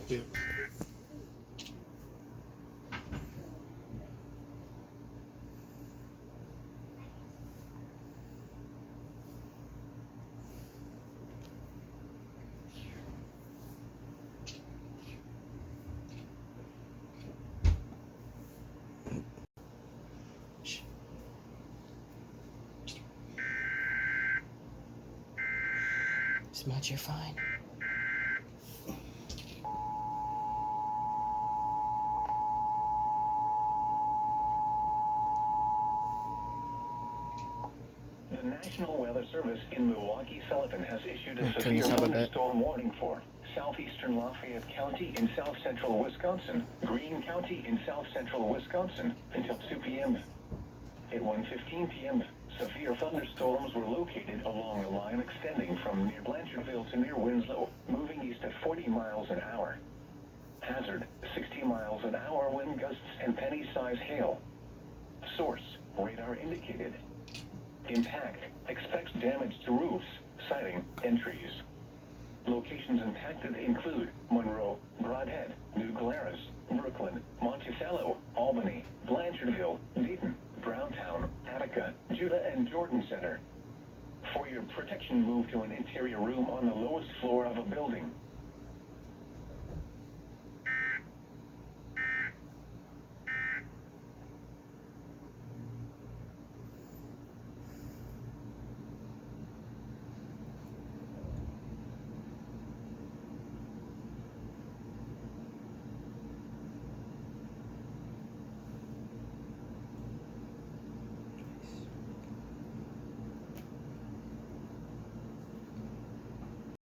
Weird. Smudge, you're fine. The National Weather Service in Milwaukee-Sullivan has issued a Turn severe this up a bit. thunderstorm warning for southeastern Lafayette County in south-central Wisconsin, Greene County in south-central Wisconsin until 2 p.m. At 1:15 p.m., severe thunderstorms were located along a line extending from near Blanchardville to near Winslow, moving east at 40 miles an hour. Hazard, 60 miles an hour wind gusts and penny-size hail. Source, radar indicated. Impact, expects damage to roofs, siding, and trees. Locations impacted include Monroe, Brodhead, New Glarus, Brooklyn, Monticello, Albany, Blanchardville, Dayton, Browntown, Attica, Judah, and Jordan Center. For your protection, move to an interior room on the lowest floor of a building.